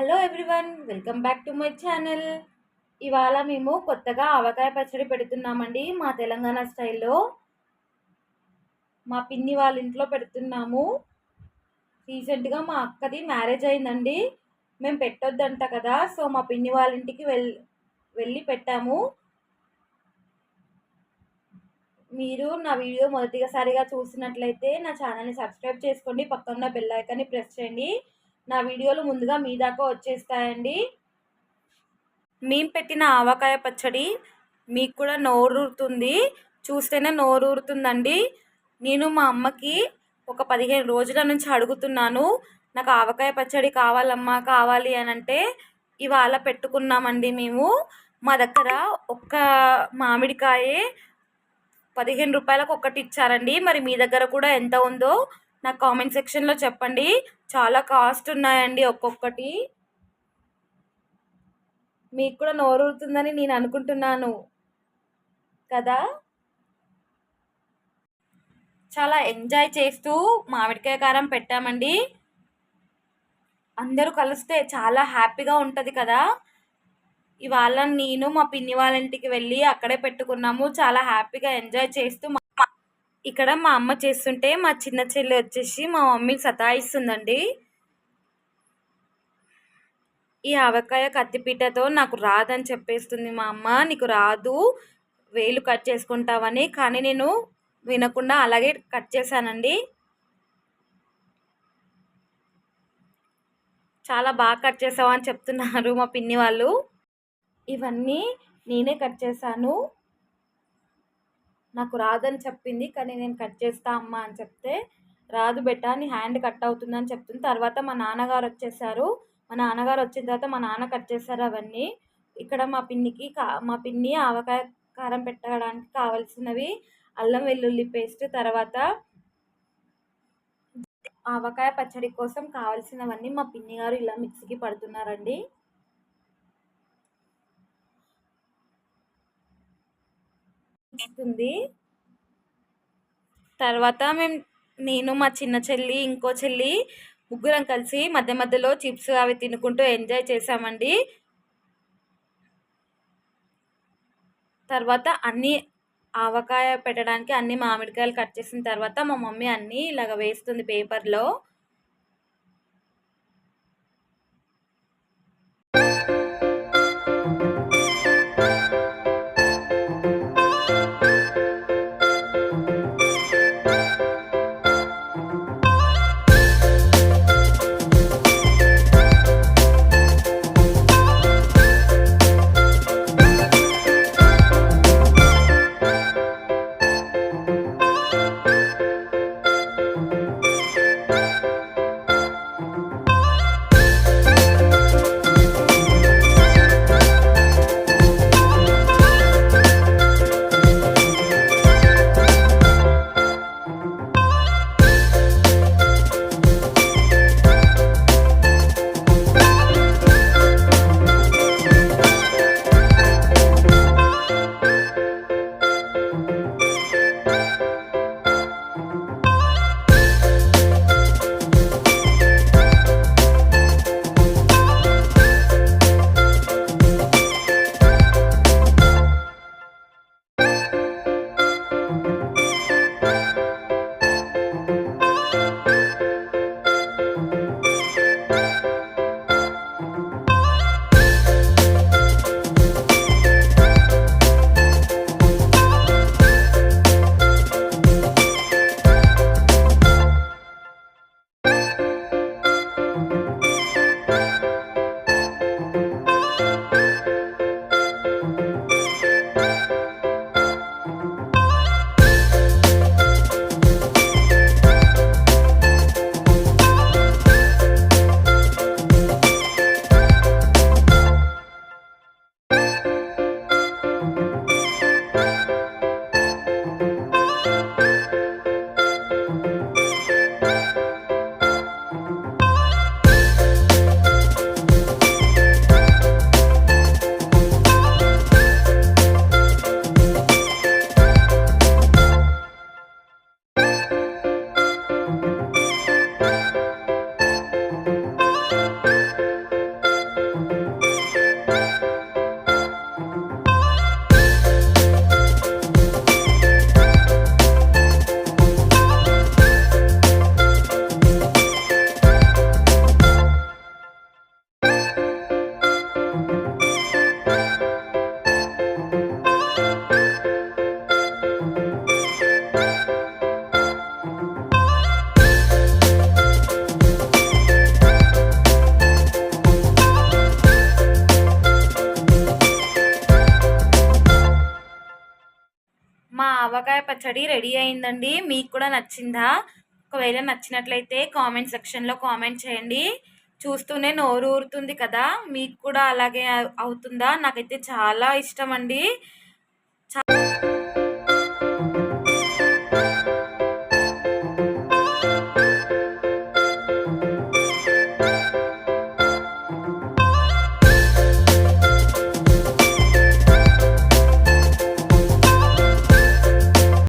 Hello everyone, welcome back to my channel. ఇవాళ మేము కొత్తగా ఆవకాయ పచ్చడి పెడుతున్నామండి. మా తెలంగాణ స్టైల్లో మా పిన్ని వాళ్ళ ఇంట్లో పెడుతున్నాము. రీసెంట్గా మా అక్కది మ్యారేజ్ అయిందండి. మేము పెట్టొద్దంట కదా, సో మా పిన్ని వాళ్ళ ఇంటికి వెళ్ళి పెట్టాము. మీరు నా వీడియో మొదటిసారిగా చూసినట్లయితే నా ఛానల్ని సబ్స్క్రైబ్ చేసుకోండి, పక్కన బెల్ ఐకాన్ని ప్రెస్ చేయండి. నా వీడియోలు ముందుగా మీ దాకా వచ్చేస్తాయండి. మేము పెట్టిన ఆవకాయ పచ్చడి మీకు కూడా నోరూరుతుంది, చూస్తేనే నోరూరుతుందండి. నేను మా అమ్మకి ఒక 15 రోజుల నుంచి అడుగుతున్నాను, నాకు ఆవకాయ పచ్చడి కావాలమ్మా, కావాలి అని అంటే ఇవాళ పెట్టుకున్నామండి. మేము మా దగ్గర ఒక్క మామిడికాయే 15 రూపాయలకు ఒకటి ఇచ్చారండి. మరి మీ దగ్గర కూడా ఎంత ఉందో నాకు కామెంట్ సెక్షన్లో చెప్పండి. చాలా కాస్ట్ ఉన్నాయండి ఒక్కొక్కటి. మీకు కూడా నోరూరుతుందని నేను అనుకుంటున్నాను కదా. చాలా ఎంజాయ్ చేస్తూ మామిడికాయ కారం పెట్టామండి. అందరూ కలిస్తే చాలా హ్యాపీగా ఉంటుంది కదా. ఇవాళ నేను మా పిన్ని వాళ్ళ ఇంటికి వెళ్ళి అక్కడే పెట్టుకున్నాము. చాలా హ్యాపీగా ఎంజాయ్ చేస్తూ ఇక్కడ మా అమ్మ చేస్తుంటే మా చిన్న చెల్లి వచ్చేసి మా మమ్మీకి సతాయిస్తుందండి. ఈ ఆవకాయ కత్తిపీటతో నాకు రాదని చెప్పేస్తుంది మా అమ్మ. నీకు రాదు, వేలు కట్ చేసుకుంటావని. కానీ నేను వినకుండా అలాగే కట్ చేశానండి. చాలా బాగా కట్ చేసావు అని చెప్తున్నారు మా పిన్ని వాళ్ళు. ఇవన్నీ నేనే కట్ చేశాను, నాకు రాదని చెప్పింది, కానీ నేను కట్ చేస్తా అమ్మ అని చెప్తే, రాదు బెట్టా నీ హ్యాండ్ కట్ అవుతుందని చెప్తుంది. తర్వాత మా నాన్నగారు వచ్చేసారు. మా నాన్నగారు వచ్చిన తర్వాత మా నాన్న కట్ చేశారు అవన్నీ. ఇక్కడ మా పిన్ని ఆవకాయ కారం పెట్టడానికి కావాల్సినవి అల్లం వెల్లుల్లి పేస్ట్, తర్వాత ఆవకాయ పచ్చడి కోసం కావాల్సినవన్నీ మా పిన్ని గారు ఇలా మిక్సీకి పడుతున్నారండి. తర్వాత నేను మా చిన్న చెల్లి ఇంకో చెల్లి ముగ్గురం కలిసి మధ్య మధ్యలో చిప్స్ అవి తినుకుంటూ ఎంజాయ్ చేసామండి. తర్వాత అన్నీ ఆవకాయ పెట్టడానికి అన్ని మామిడికాయలు కట్ చేసిన తర్వాత మా మమ్మీ అన్నీ ఇలాగ వేస్తుంది పేపర్లో. ఆవకాయ పచ్చడి రెడీ అయిందండి. మీకు కూడా నచ్చిందా? ఒకవేళ నచ్చినట్లయితే కామెంట్ సెక్షన్‌లో కామెంట్ చేయండి. చూస్తూనే నోరు ఊరుతుంది కదా! మీకు కూడా అలాగే అవుతుందా? నాకైతే చాలా ఇష్టమండి.